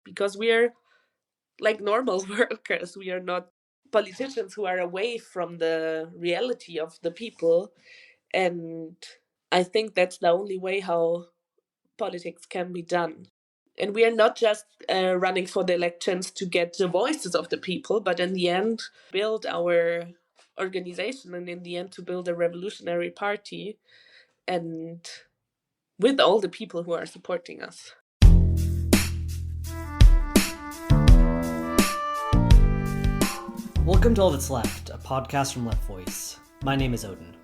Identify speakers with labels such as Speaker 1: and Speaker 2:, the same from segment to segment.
Speaker 1: because we are like normal workers. We are not politicians who are away from the reality of the people. And I think that's the only way how politics can be done. And we are not just running for the elections to get the voices of the people, but in the end, build our organization, and in the end, to build a revolutionary party, and with all the people who are supporting us.
Speaker 2: Welcome to All That's Left, a podcast from Left Voice. My name is Oden.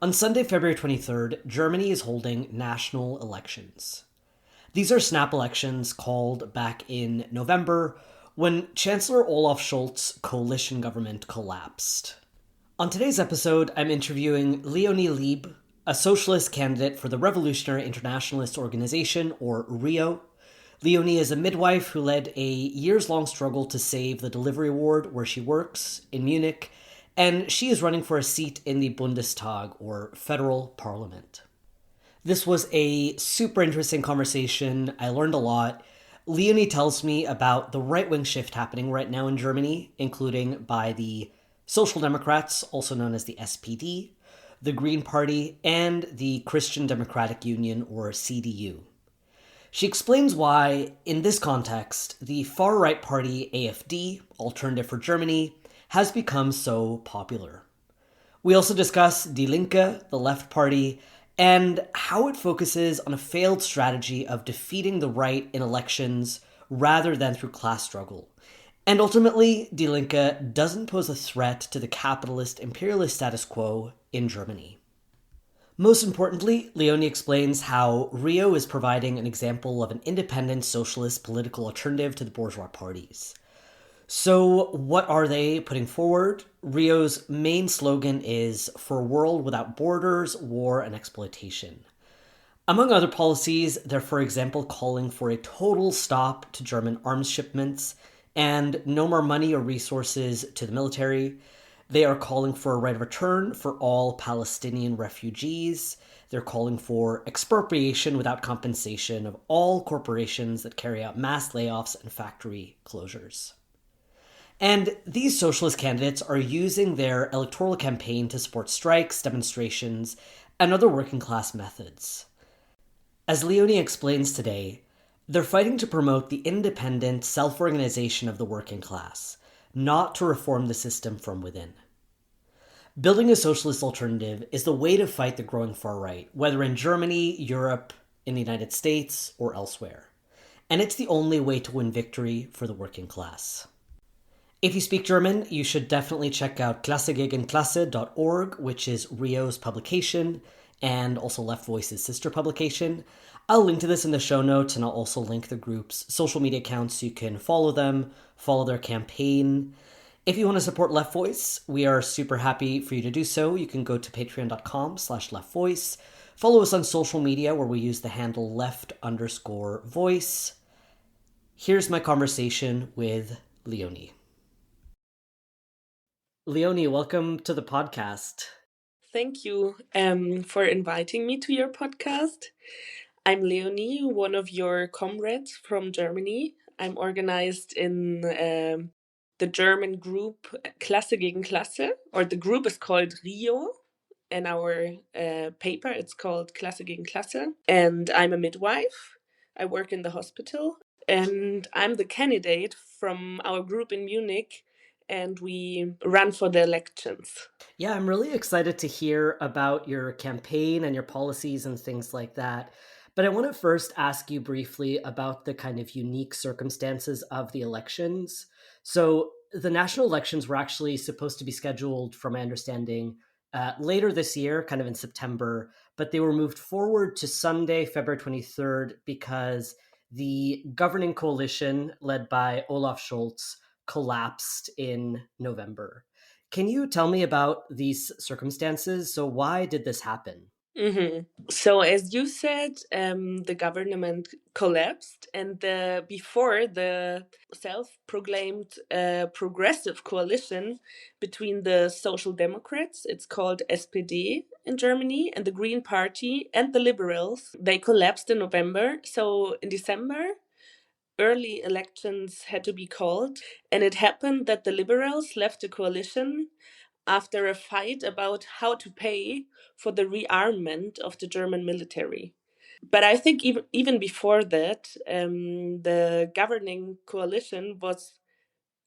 Speaker 2: On Sunday, February 23rd, Germany is holding national elections. These are snap elections called back in November when Chancellor Olaf Scholz's coalition government collapsed. On today's episode, I'm interviewing Leonie Lieb, a socialist candidate for the Revolutionary Internationalist Organization, or RIO. Leonie is a midwife who led a years-long struggle to save the delivery ward where she works in Munich, and she is running for a seat in the Bundestag, or federal parliament. This was a super interesting conversation. I learned a lot. Leonie tells me about the right-wing shift happening right now in Germany, including by the Social Democrats, also known as the SPD, the Green Party, and the Christian Democratic Union, or CDU. She explains why, in this context, the far-right party AfD, Alternative for Germany, has become so popular. We also discuss Die Linke, the left party, and how it focuses on a failed strategy of defeating the right in elections rather than through class struggle. And ultimately, Die Linke doesn't pose a threat to the capitalist imperialist status quo in Germany. Most importantly, Leonie explains how RIO is providing an example of an independent socialist political alternative to the bourgeois parties. So what are they putting forward? RIO's main slogan is "For a world without borders, war, and exploitation." Among other policies, they're, for example, calling for a total stop to German arms shipments and no more money or resources to the military. They are calling for a right of return for all Palestinian refugees. They're calling for expropriation without compensation of all corporations that carry out mass layoffs and factory closures. And these socialist candidates are using their electoral campaign to support strikes, demonstrations, and other working class methods. As Leonie explains today, they're fighting to promote the independent self-organization of the working class, not to reform the system from within. Building a socialist alternative is the way to fight the growing far right, whether in Germany, Europe, in the United States, or elsewhere. And it's the only way to win victory for the working class. If you speak German, you should definitely check out klassegegenklasse.org, which is RIO's publication, and also Left Voice's sister publication. I'll link to this in the show notes, and I'll also link the group's social media accounts so you can follow them, follow their campaign. If you want to support Left Voice, we are super happy for you to do so. You can go to patreon.com/leftvoice. Follow us on social media where we use the handle left_voice. Here's my conversation with Leonie. Leonie, welcome to the podcast.
Speaker 1: Thank you for inviting me to your podcast. I'm Leonie, one of your comrades from Germany. I'm organized in the German group Klasse gegen Klasse, or the group is called RIO. In our paper, it's called Klasse gegen Klasse. And I'm a midwife. I work in the hospital. And I'm the candidate from our group in Munich, and we run for the elections.
Speaker 2: Yeah, I'm really excited to hear about your campaign and your policies and things like that. But I want to first ask you briefly about the kind of unique circumstances of the elections. So the national elections were actually supposed to be scheduled, from my understanding, later this year, kind of in September, but they were moved forward to Sunday, February 23rd, because the governing coalition led by Olaf Scholz collapsed in November. Can you tell me about these circumstances? So why did this happen?
Speaker 1: So, as you said, the government collapsed, and before the self-proclaimed progressive coalition between the Social Democrats, it's called SPD in Germany, and the Green Party and the Liberals, they collapsed in November. So, in December, early elections had to be called, and it happened that the liberals left the coalition after a fight about how to pay for the rearmament of the German military. But I think even before that, the governing coalition was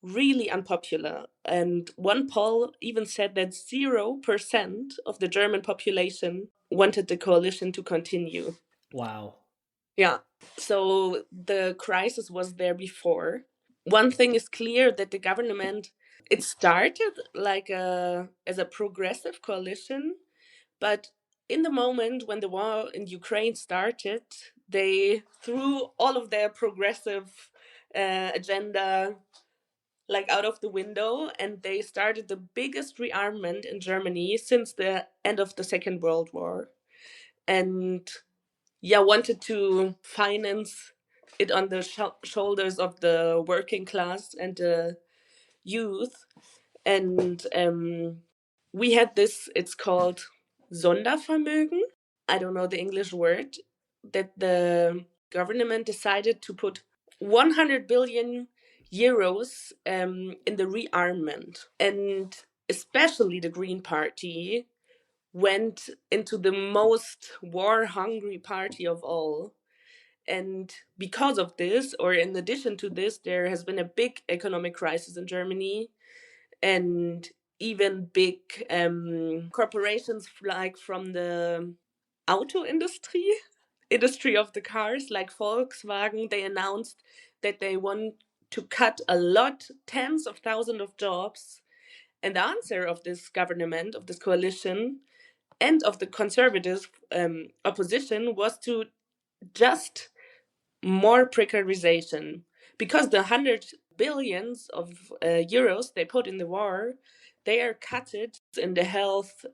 Speaker 1: really unpopular. And one poll even said that 0% of the German population wanted the coalition to continue.
Speaker 2: Wow.
Speaker 1: Yeah. So the crisis was there before. One thing is clear, that the government, it started like as a progressive coalition, but in the moment when the war in Ukraine started, they threw all of their progressive agenda like out of the window, and they started the biggest rearmament in Germany since the end of the Second World War. And yeah, wanted to finance it on the shoulders of the working class and the youth. And we had this, it's called Sondervermögen. I don't know the English word, that the government decided to put 100 billion euros in the rearmament. And especially the Green Party went into the most war hungry party of all. And because of this, or in addition to this, there has been a big economic crisis in Germany, and even big corporations like from the auto industry of the cars, like Volkswagen, they announced that they want to cut a lot, tens of thousands of jobs. And the answer of this government, of this coalition, and of the conservative opposition was to just more precarization, because the 100 billions of euros they put in the war, they are cutted in the health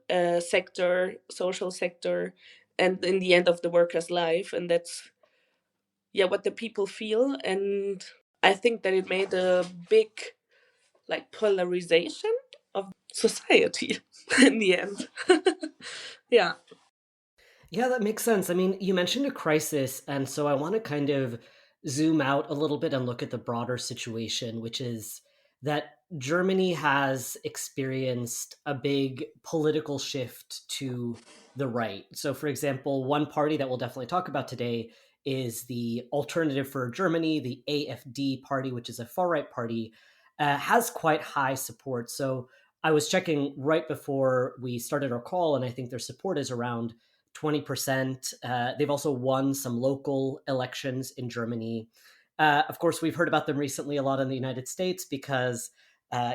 Speaker 1: sector, social sector, and in the end of the worker's life. And that's what the people feel. And I think that it made a big like polarization of society in the end. Yeah.
Speaker 2: Yeah, that makes sense. I mean, you mentioned a crisis, and so I want to kind of zoom out a little bit and look at the broader situation, which is that Germany has experienced a big political shift to the right. So, for example, one party that we'll definitely talk about today is the Alternative for Germany, the AfD party, which is a far right party, has quite high support. So, I was checking right before we started our call, and I think their support is around 20%. They've also won some local elections in Germany. Of course, we've heard about them recently a lot in the United States because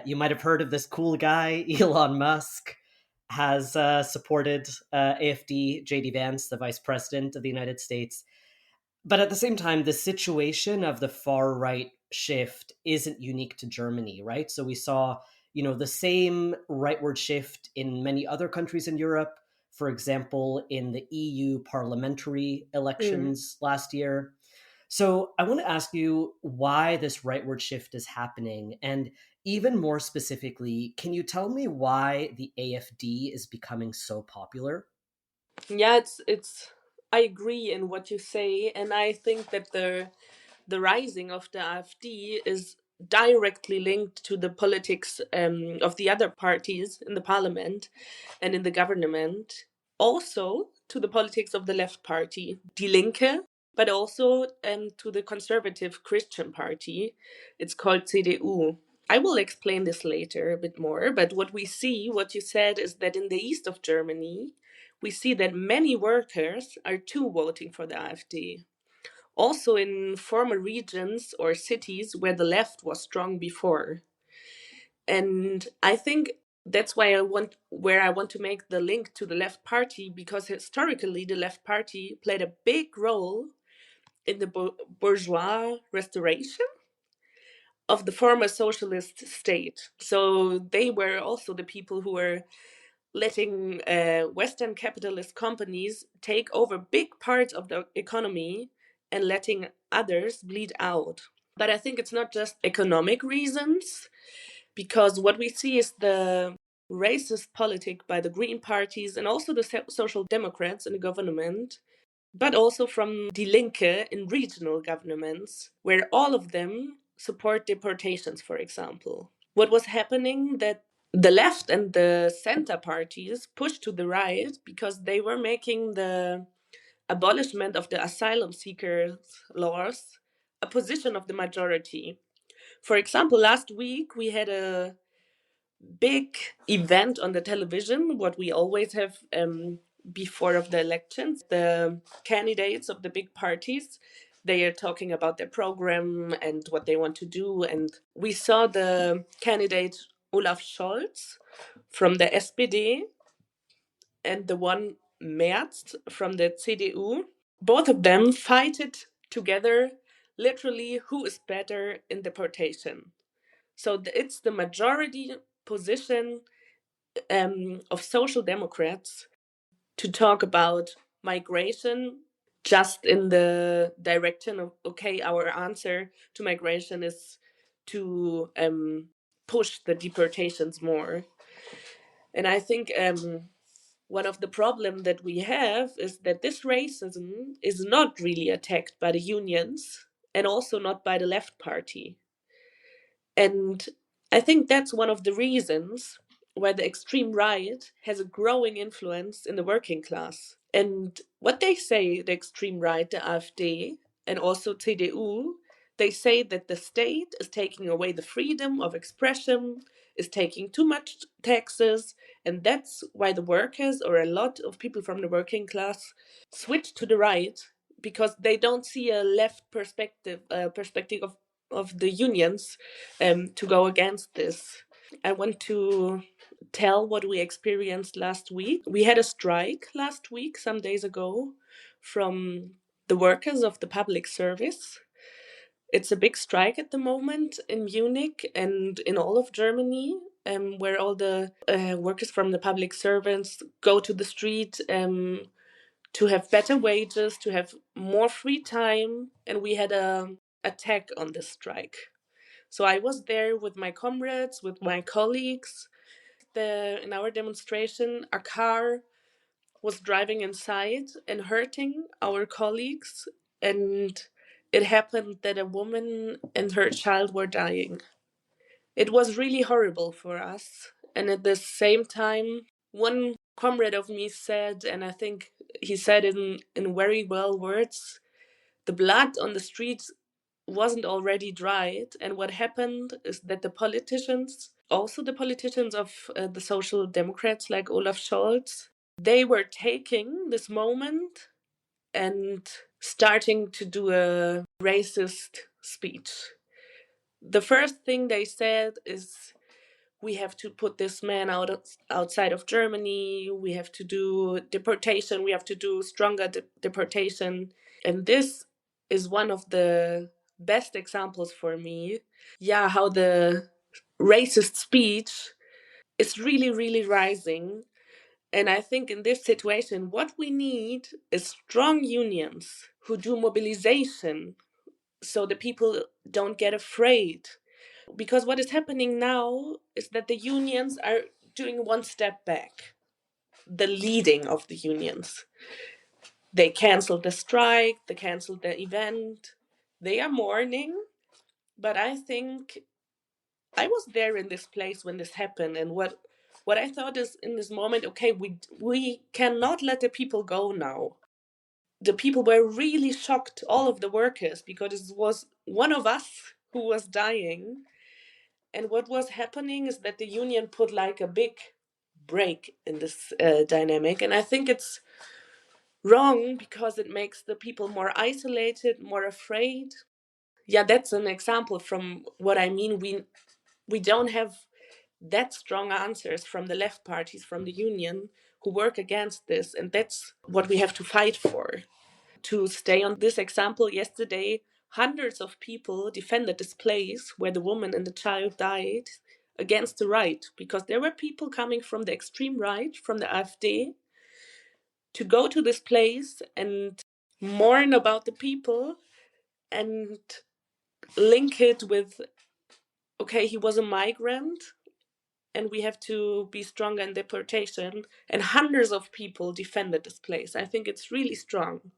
Speaker 2: you might have heard of this cool guy, Elon Musk, has supported AfD, JD Vance, the vice president of the United States. But at the same time, the situation of the far right shift isn't unique to Germany, right? So we saw, the same rightward shift in many other countries in Europe. For example, in the EU parliamentary
Speaker 1: Mm.
Speaker 2: elections last year. So I want to ask you why this rightward shift is happening. And even more specifically, can you tell me why the AfD is becoming so popular?
Speaker 1: Yeah, it's I agree in what you say, and I think that the rising of the AfD is directly linked to the politics of the other parties in the parliament and in the government, also to the politics of the left party, Die Linke, but also to the conservative Christian party. It's called CDU. I will explain this later a bit more, but what we see, what you said, is that in the east of Germany, we see that many workers are too voting for the AfD. Also in former regions or cities where the left was strong before. And I think that's why I want to make the link to the left party, because historically the left party played a big role in the bourgeois restoration of the former socialist state. So they were also the people who were letting Western capitalist companies take over big parts of the economy and letting others bleed out. But I think it's not just economic reasons, because what we see is the racist politic by the Green parties and also the Social Democrats in the government. but also from Die Linke in regional governments, where all of them support deportations, for example. What was happening that the left and the center parties pushed to the right because they were making the abolishment of the asylum seekers laws a position of the majority. For example, last week we had a big event on the television, what we always have before of the elections. The candidates of the big parties, they are talking about their program and what they want to do. And we saw the candidate Olaf Scholz from the SPD and the one Merz from the CDU. Both of them fighted together, literally, who is better in deportation. So it's the majority position of social democrats to talk about migration, just in the direction of, okay, our answer to migration is to push the deportations more. And I think one of the problems that we have is that this racism is not really attacked by the unions and also not by the left party. And I think that's one of the reasons why the extreme right has a growing influence in the working class. And what they say, the extreme right, the AfD, and also CDU, they say that the state is taking away the freedom of expression, is taking too much taxes, and that's why the workers or a lot of people from the working class switch to the right because they don't see a left perspective of the unions to go against this. I want to tell what we experienced last week. We had a strike last week, some days ago, from the workers of the public service. It's a big strike at the moment in Munich and in all of Germany, where all the workers from the public servants go to the street to have better wages, to have more free time. And we had a attack on this strike. So I was there with my comrades, with my colleagues. In our demonstration, a car was driving inside and hurting our colleagues, and it happened that a woman and her child were dying. It was really horrible for us. And at the same time, one comrade of me said, and I think he said in very well words, the blood on the streets wasn't already dried. And what happened is that the politicians, also the politicians of the social democrats like Olaf Scholz, they were taking this moment and starting to do a racist speech. The first thing they said is, we have to put this man outside of Germany. We have to do deportation. We have to do stronger deportation. And this is one of the best examples for me. Yeah, how the racist speech is really, really rising. And I think in this situation, what we need is strong unions who do mobilization so the people don't get afraid. Because what is happening now is that the unions are doing one step back, the leading of the unions. They canceled the strike, they canceled the event, they are mourning. But I think I was there in this place when this happened, and what I thought is in this moment, okay, we cannot let the people go now. The people were really shocked, all of the workers, because it was one of us who was dying. And what was happening is that the union put like a big break in this dynamic. And I think it's wrong because it makes the people more isolated, more afraid. Yeah, that's an example from what I mean. We don't have that strong answers from the left parties, from the union, who work against this. And that's what we have to fight for. To stay on this example, yesterday, hundreds of people defended this place where the woman and the child died against the right, because there were people coming from the extreme right, from the AfD, to go to this place and mourn about the people and link it with, okay, he was a migrant and we have to be stronger in deportation. And hundreds of people defended this place. I think it's really strong.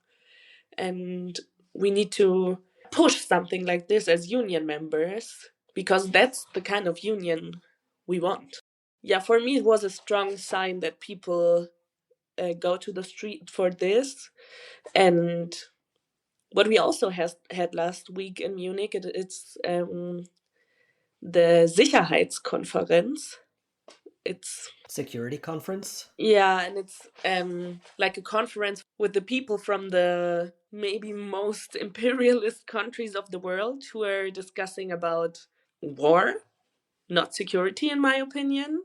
Speaker 1: And we need to push something like this as union members because that's the kind of union we want. Yeah, for me, it was a strong sign that people go to the street for this. And what we also had last week in Munich, it's the Sicherheitskonferenz. It's
Speaker 2: Security conference?
Speaker 1: yeah, and it's like a conference with the people from the maybe most imperialist countries of the world who are discussing about war, not security, in my opinion.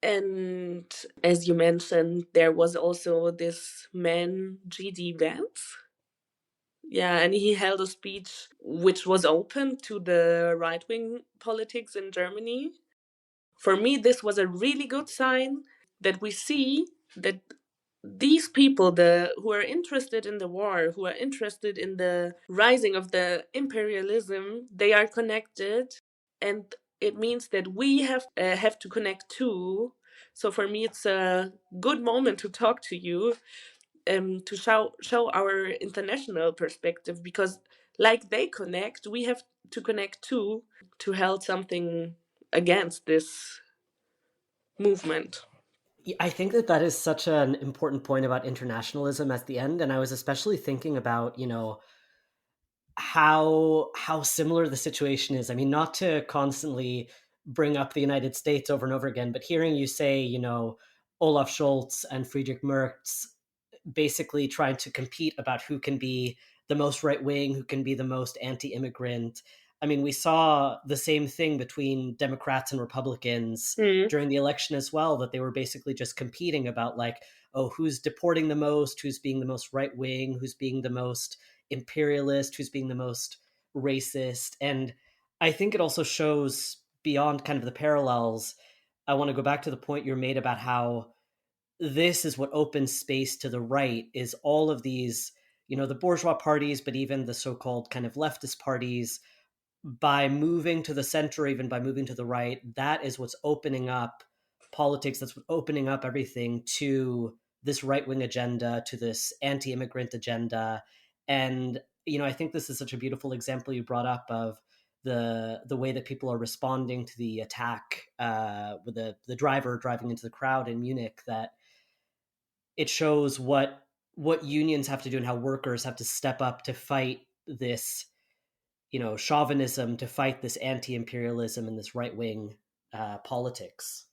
Speaker 1: And as you mentioned, there was also this man, G.D. Vance. Yeah, and he held a speech which was open to the right wing politics in Germany. For me, this was a really good sign that we see that these people, who are interested in the war, who are interested in the rising of the imperialism, they are connected, and it means that we have to connect too. So for me, it's a good moment to talk to you, to show our international perspective, because like they connect, we have to connect too to help something against this movement.
Speaker 2: I think that that is such an important point about internationalism at the end, and I was especially thinking about, how similar the situation is. I mean, not to constantly bring up the United States over and over again, but hearing you say, Olaf Scholz and Friedrich Merz basically trying to compete about who can be the most right wing, who can be the most anti immigrant. I mean, we saw the same thing between Democrats and Republicans
Speaker 1: Mm.
Speaker 2: during the election as well, that they were basically just competing about, like, oh, who's deporting the most, who's being the most right wing, who's being the most imperialist, who's being the most racist. And I think it also shows beyond kind of the parallels. I want to go back to the point you made about how this is what opens space to the right, is all of these, the bourgeois parties, but even the so-called kind of leftist parties, by moving to the center, even by moving to the right, that is what's opening up politics, that's what opening up everything to this right-wing agenda, to this anti-immigrant agenda. And I think this is such a beautiful example you brought up of the way that people are responding to the attack, with the driver driving into the crowd in Munich, that it shows what unions have to do and how workers have to step up to fight this, chauvinism, to fight this anti-imperialism and this right-wing politics.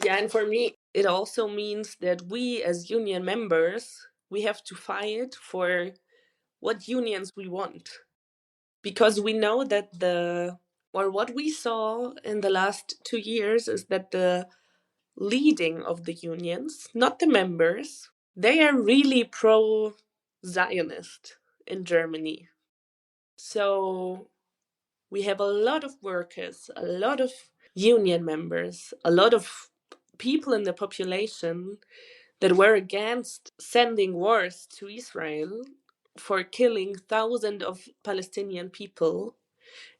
Speaker 1: Yeah, and for me, it also means that we as union members, we have to fight for what unions we want. Because we know that or what we saw in the last 2 years is that the leading of the unions, not the members, they are really pro Zionist in Germany. So we have a lot of workers, a lot of union members, a lot of people in the population that were against sending wars to Israel for killing thousands of Palestinian people.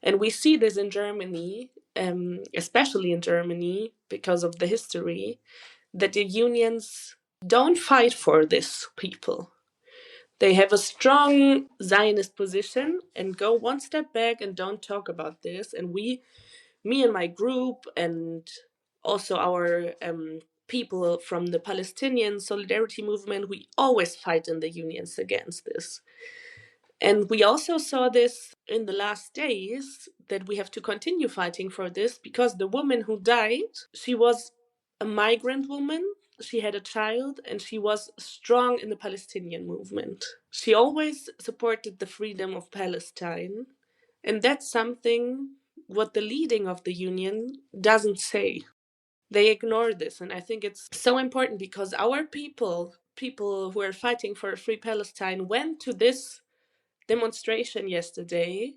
Speaker 1: And we see this in Germany, especially in Germany, because of the history, that the unions don't fight for these people. They have a strong Zionist position and go one step back and don't talk about this. And me and my group, and also our people from the Palestinian solidarity movement, we always fight in the unions against this. And we also saw this in the last days, that we have to continue fighting for this, because the woman who died, she was a migrant woman. She had a child and she was strong in the Palestinian movement. She always supported the freedom of Palestine. And that's something what the leading of the union doesn't say. They ignore this. And I think it's so important, because our people who are fighting for a free Palestine, went to this demonstration yesterday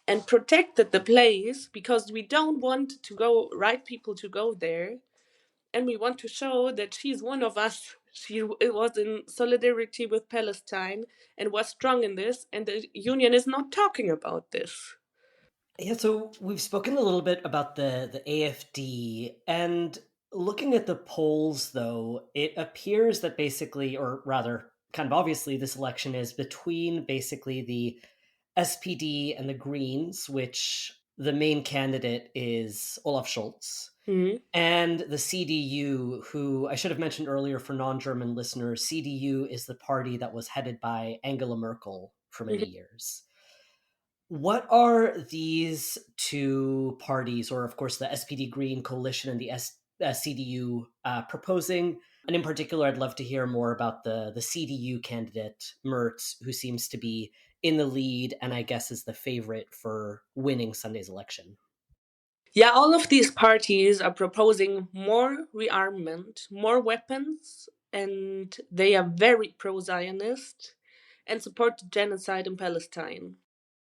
Speaker 1: and protected the place, because we don't want to go right people to go there, and we want to show that she's one of us. She was in solidarity with Palestine and was strong in this, and the union is not talking about this.
Speaker 2: Yeah, so we've spoken a little bit about the AFD, and looking at the polls, though, it appears that basically, or rather, kind of obviously, this election is between basically the SPD and the Greens, which the main candidate is Olaf Scholz,
Speaker 1: Hmm.
Speaker 2: and the CDU, who I should have mentioned earlier for non German listeners, CDU is the party that was headed by Angela Merkel for many years. What are these two parties, or of course the SPD Green coalition and the CDU, proposing? And in particular, I'd love to hear more about the CDU candidate, Merz, who seems to be in the lead and I guess is the favorite for winning Sunday's election.
Speaker 1: Yeah, all of these parties are proposing more rearmament, more weapons, and they are very pro Zionist and support the genocide in Palestine.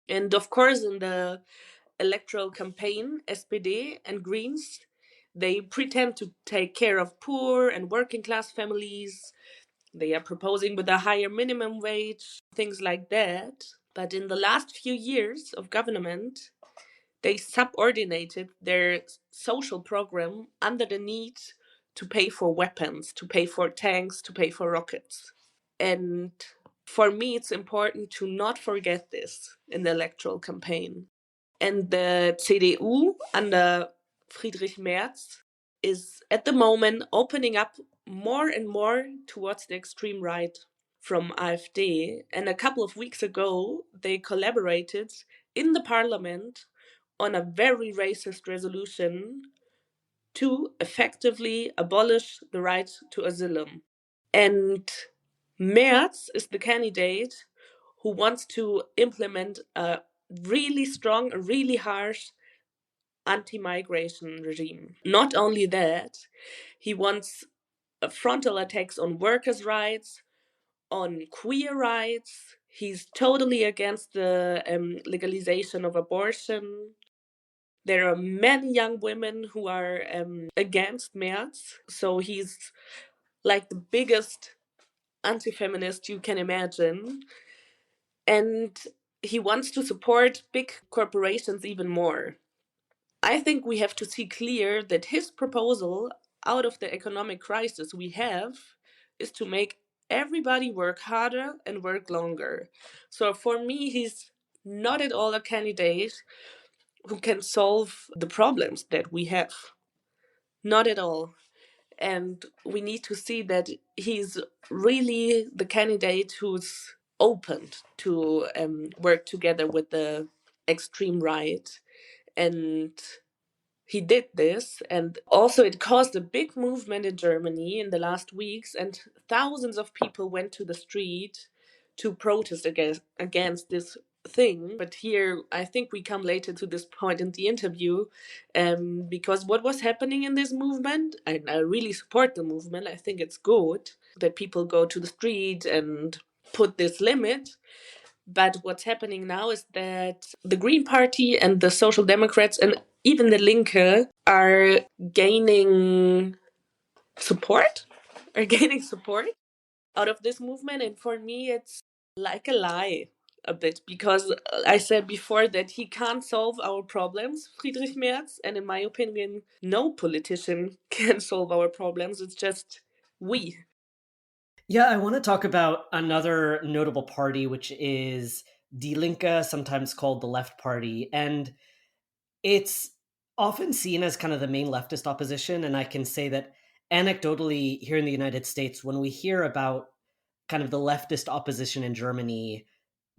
Speaker 1: And of course, in the electoral campaign, SPD and Greens, they pretend to take care of poor and working class families. They are proposing with a higher minimum wage, things like that. But in the last few years of government, they subordinated their social program under the need to pay for weapons, to pay for tanks, to pay for rockets. And for me, it's important to not forget this in the electoral campaign. And the CDU under Friedrich Merz is at the moment opening up more and more towards the extreme right from AfD. And a couple of weeks ago, they collaborated in the parliament on a very racist resolution to effectively abolish the right to asylum. And Merz is the candidate who wants to implement a really strong, a really harsh anti migration regime. Not only that, he wants frontal attacks on workers' rights, on queer rights. He's totally against the legalization of abortion. There are many young women who are against Merz. So he's like the biggest anti feminist you can imagine. And he wants to support big corporations even more. I think we have to see clear that his proposal out of the economic crisis we have is to make everybody work harder and work longer. So for me, he's not at all a candidate who can solve the problems that we have. Not at all. And we need to see that he's really the candidate who's opened to work together with the extreme right. And he did this, and also it caused a big movement in Germany in the last weeks, and thousands of people went to the street to protest against this thing. But here, I think we come later to this point in the interview, because what was happening in this movement, and I really support the movement, I think it's good that people go to the street and put this limit. But what's happening now is that the Green Party and the Social Democrats and even the Linke are gaining support, out of this movement. And for me, it's like a lie a bit, because I said before that he can't solve our problems, Friedrich Merz. And in my opinion, no politician can solve our problems. It's just we.
Speaker 2: Yeah, I want to talk about another notable party, which is Die Linke, sometimes called the Left Party. And it's often seen as kind of the main leftist opposition. And I can say that anecdotally, here in the United States, when we hear about kind of the leftist opposition in Germany,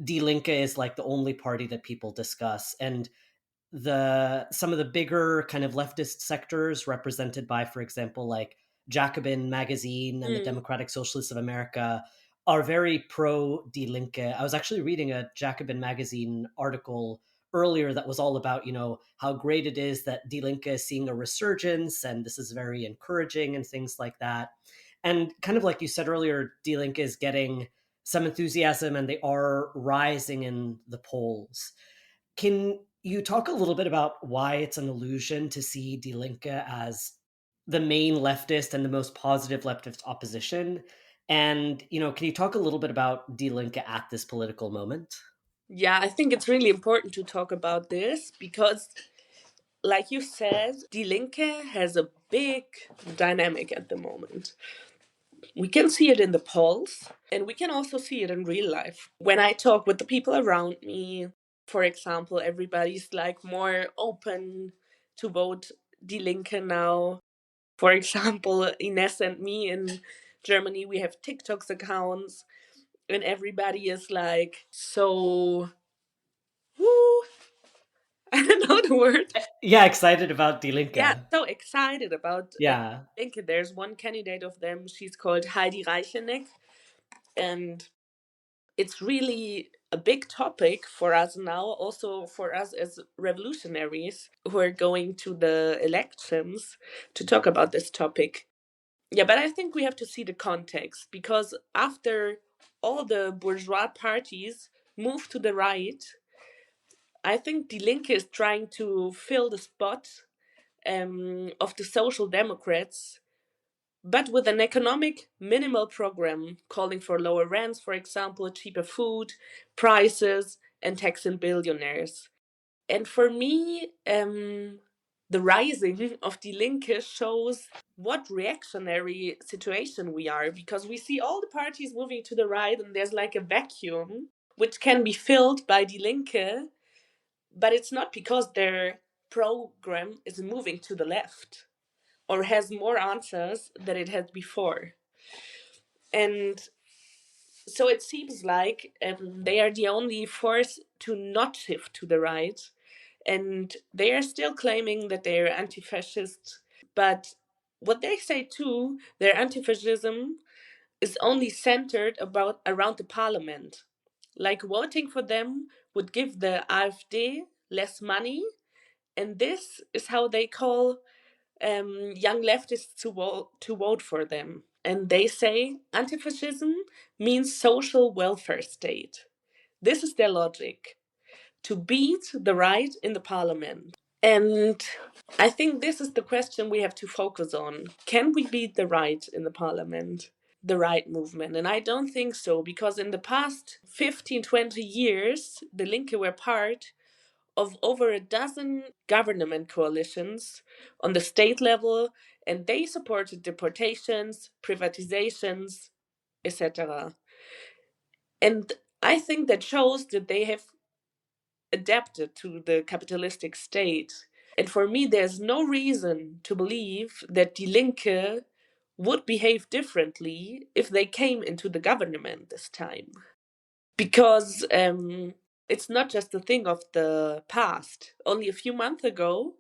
Speaker 2: Die Linke is like the only party that people discuss. And the some of the bigger kind of leftist sectors represented by, for example, like Jacobin magazine and the
Speaker 1: Mm.
Speaker 2: Democratic Socialists of America are very pro Die Linke. I was actually reading a Jacobin magazine article earlier that was all about, how great it is that Die Linke is seeing a resurgence and this is very encouraging and things like that. And kind of like you said earlier, Die Linke is getting some enthusiasm and they are rising in the polls. Can you talk a little bit about why it's an illusion to see Die Linke as the main leftist and the most positive leftist opposition? And, can you talk a little bit about Die Linke at this political moment?
Speaker 1: Yeah, I think it's really important to talk about this because, like you said, Die Linke has a big dynamic at the moment. We can see it in the polls, and we can also see it in real life. When I talk with the people around me, for example, everybody's like more open to vote Die Linke now. For example, Ines and me in Germany, we have TikTok's accounts, and everybody is like so, woo, I don't know the word.
Speaker 2: Yeah, excited about Die
Speaker 1: Yeah,
Speaker 2: Linke.
Speaker 1: so excited about
Speaker 2: Yeah.
Speaker 1: Linke. There's one candidate of them, she's called Heidi Reicheneck, and it's really a big topic for us now, also for us as revolutionaries who are going to the elections to talk about this topic. Yeah, but I think we have to see the context, because after all the bourgeois parties move to the right, I think Die Linke is trying to fill the spot of the Social Democrats, but with an economic minimal program calling for lower rents, for example, cheaper food, prices, and taxing billionaires. And for me, the rising of Die Linke shows what reactionary situation we are, because we see all the parties moving to the right and there's like a vacuum which can be filled by Die Linke, but it's not because their program is moving to the left or has more answers than it had before. And so it seems like they are the only force to not shift to the right. And they are still claiming that they are anti fascist. But what they say too, their anti fascism is only centered around the parliament. Like voting for them would give the AfD less money. And this is how they call young leftists to vote for them. And they say anti-fascism means social welfare state. This is their logic, to beat the right in the parliament. And I think this is the question we have to focus on. Can we beat the right in the parliament? The right movement? And I don't think so, because in the past 15, 20 years, the Linke were part of over a dozen government coalitions on the state level, and they supported deportations, privatizations, etc. And I think that shows that they have adapted to the capitalistic state. And for me, there's no reason to believe that Die Linke would behave differently if they came into the government this time. Because it's not just a thing of the past. Only a few months ago,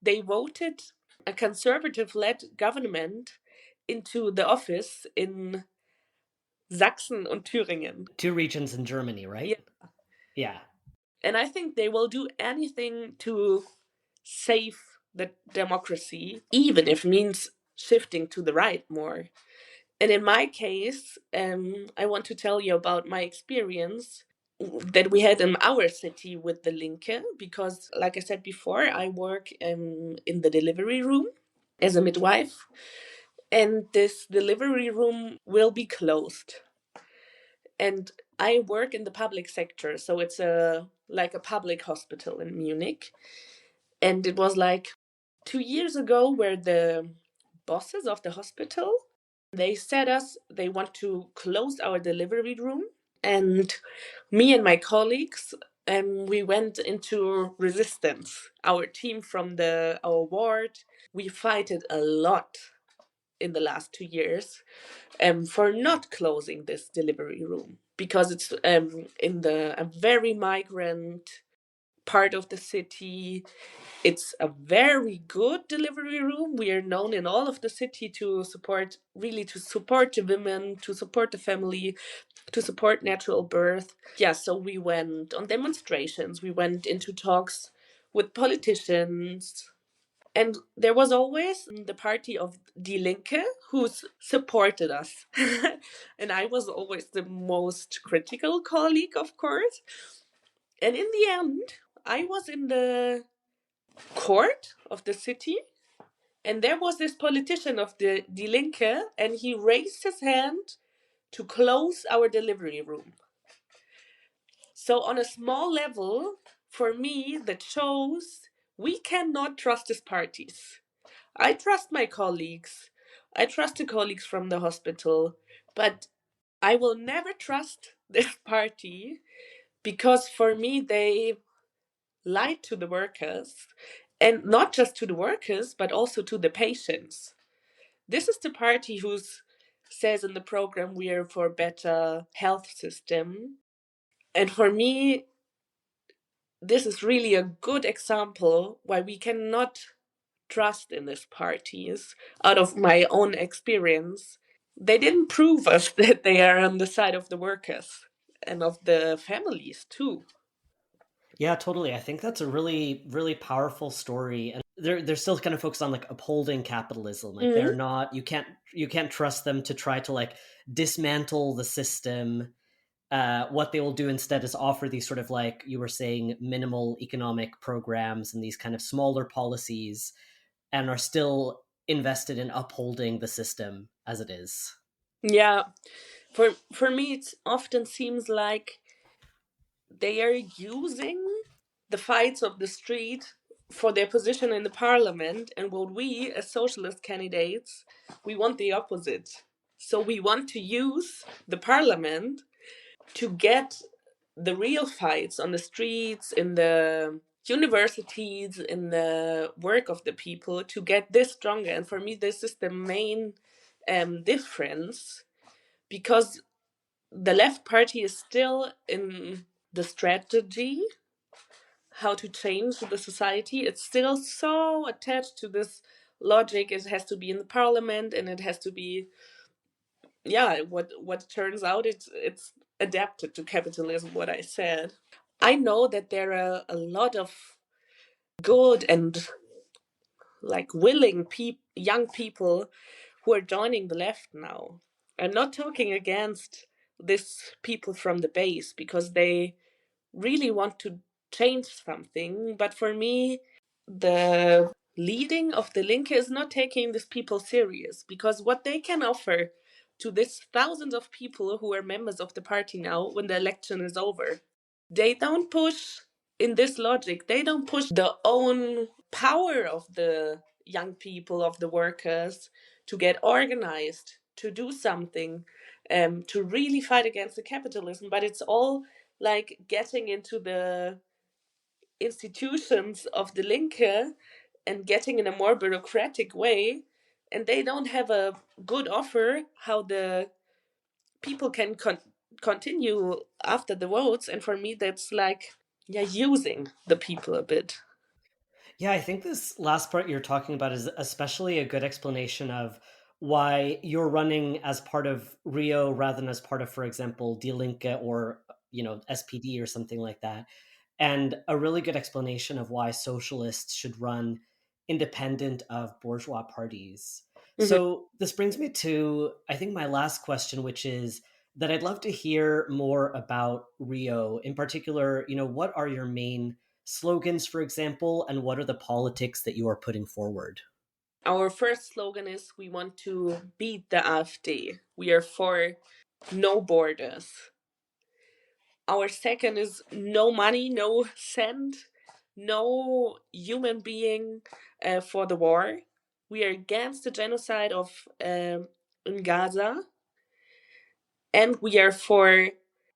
Speaker 1: they voted a conservative led government into the office in Sachsen and Thüringen.
Speaker 2: Two regions in Germany,
Speaker 1: Yeah.
Speaker 2: right? Yeah.
Speaker 1: And I think they will do anything to save the democracy, even if it means shifting to the right more. And in my case, I want to tell you about my experience that we had in our city with the Linke, because, like I said before, I work in the delivery room as a midwife, and this delivery room will be closed. And I work in the public sector, so it's a public hospital in Munich. And it was like 2 years ago where the bosses of the hospital, they said us they want to close our delivery room. And me and my colleagues, we went into resistance. Our team from our ward, we fighted a lot in the last 2 years for not closing this delivery room, because it's in a very migrant part of the city. It's a very good delivery room. We are known in all of the city to support, really to support the women, to support the family, to support natural birth. Yeah, so we went on demonstrations, we went into talks with politicians. And there was always the party of Die Linke who supported us. And I was always the most critical colleague, of course. And in the end, I was in the court of the city, and there was this politician of the Die Linke, and he raised his hand to close our delivery room. So, on a small level, for me, that shows we cannot trust these parties. I trust my colleagues. I trust the colleagues from the hospital. But I will never trust this party because for me, they lied to the workers, and not just to the workers, but also to the patients. This is the party who says in the program we are for better health system. And for me, this is really a good example why we cannot trust in these parties out of my own experience. They didn't prove us that they are on the side of the workers and of the families too.
Speaker 2: Yeah, totally. I think that's a really, really powerful story, and they're still kind of focused on like upholding capitalism. Like they're
Speaker 1: Mm-hmm.
Speaker 2: not, you can't trust them to try to like dismantle the system. What they will do instead is offer these sort of, like you were saying, minimal economic programs and these kind of smaller policies, and are still invested in upholding the system as it is.
Speaker 1: Yeah, for me, it often seems like they are using the fights of the street for their position in the parliament, and what we as socialist candidates, we want the opposite. So we want to use the parliament to get the real fights on the streets, in the universities, in the work of the people, to get this stronger. And for me, this is the main difference, because the left party is still in the strategy how to change the society. It's still so attached to this logic. It has to be in the parliament, and it has to be, yeah, what turns out, it's adapted to capitalism, what I said. I know that there are a lot of good and like willing young people who are joining the left now. I'm not talking against these people from the base because they really want to change something. But for me, the leading of the Linke is not taking these people serious, because what they can offer to these thousands of people who are members of the party now when the election is over, they don't push in this logic. They don't push the own power of the young people, of the workers, to get organized, to do something, to really fight against the capitalism. But it's all like getting into the institutions of the Linke and getting in a more bureaucratic way. And they don't have a good offer how the people can continue after the votes. And for me, that's like, yeah, using the people a bit.
Speaker 2: Yeah, I think this last part you're talking about is especially a good explanation of why you're running as part of Rio rather than as part of, for example, Die Linke or SPD or something like that, and a really good explanation of why socialists should run independent of bourgeois parties.
Speaker 1: Mhm.
Speaker 2: So this brings me to, I think, my last question, which is that I'd love to hear more about Rio. In particular, what are your main slogans, for example, and what are the politics that you are putting forward?
Speaker 1: Our first slogan is we want to beat the AfD. We are for no borders. Our second is no money, no cent, no human being for the war. We are against the genocide of in Gaza, and we are for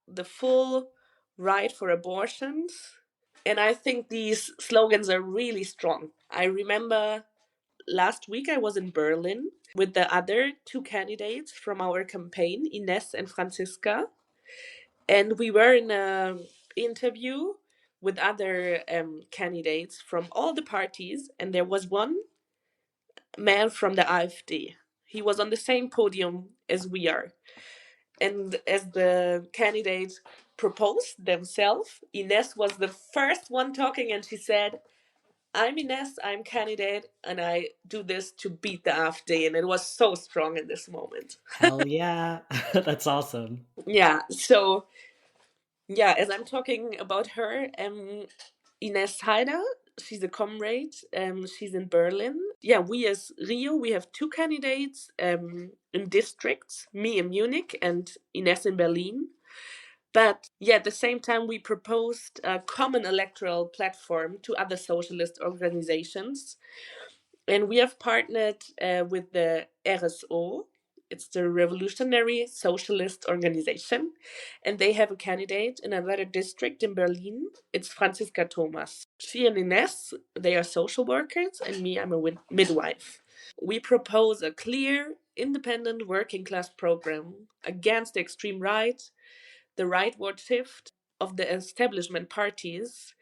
Speaker 1: the full right for abortions. And I think these slogans are really strong. I remember last week I was in Berlin with the other two candidates from our campaign, Ines and Franziska, and we were in a interview with other candidates from all the parties, and there was one man from the AfD. He was on the same podium as we are, and as the candidates proposed themselves, Ines was the first one talking, and she said, "I'm Ines, I'm candidate, and I do this to beat the AfD," and it was so strong in this moment.
Speaker 2: Hell yeah. That's awesome.
Speaker 1: Yeah, so yeah, as I'm talking about her, Ines Haider, she's a comrade. She's in Berlin. Yeah, we as Rio, we have two candidates in districts, me in Munich and Ines in Berlin. But yeah, at the same time, we proposed a common electoral platform to other socialist organizations. And we have partnered with the RSO. It's the Revolutionary Socialist organization, and they have a candidate in another district in Berlin. It's Franziska Thomas. She and Ines, they are social workers, and me, I'm a midwife. We propose a clear, independent working class program against the extreme right, the rightward shift of the establishment parties,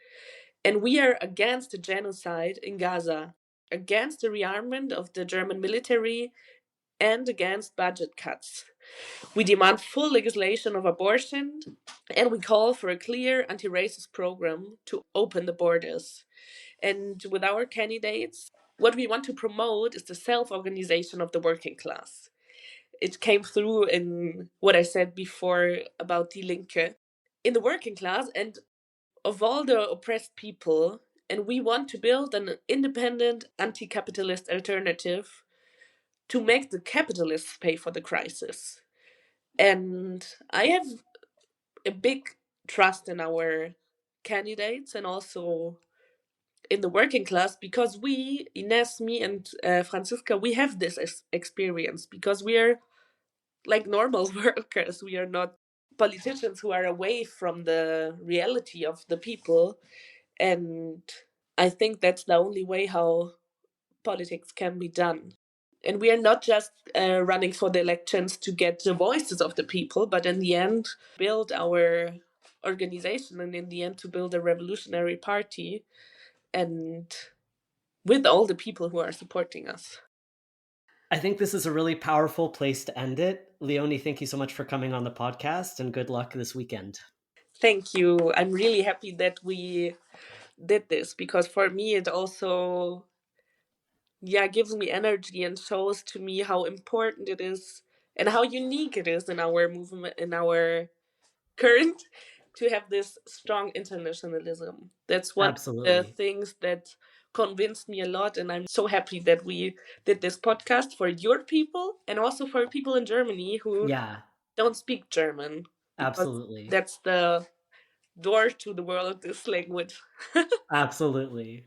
Speaker 1: and we are against the genocide in Gaza, against the rearmament of the German military, and against budget cuts. We demand full legislation of abortion, and we call for a clear anti racist program to open the borders. And with our candidates, what we want to promote is the self organization of the working class. It came through in what I said before about Die Linke. In the working class and of all the oppressed people, and we want to build an independent anti capitalist alternative to make the capitalists pay for the crisis. And I have a big trust in our candidates and also in the working class because we, Ines, me, and Franziska, we have this experience because we are like normal workers. We are not politicians who are away from the reality of the people. And I think that's the only way how politics can be done. And we are not just running for the elections to get the voices of the people, but in the end, build our organization and in the end to build a revolutionary party and with all the people who are supporting us.
Speaker 2: I think this is a really powerful place to end it. Leonie, thank you so much for coming on the podcast and good luck this weekend.
Speaker 1: Thank you. I'm really happy that we did this because for me it also gives me energy and shows to me how important it is and how unique it is in our movement, in our current, to have this strong internationalism. That's one of the
Speaker 2: Absolutely.
Speaker 1: things that convinced me a lot, and I'm so happy that we did this podcast for your people and also for people in Germany who
Speaker 2: Yeah,
Speaker 1: don't speak German, because
Speaker 2: absolutely.
Speaker 1: that's the door to the world, this language.
Speaker 2: Absolutely.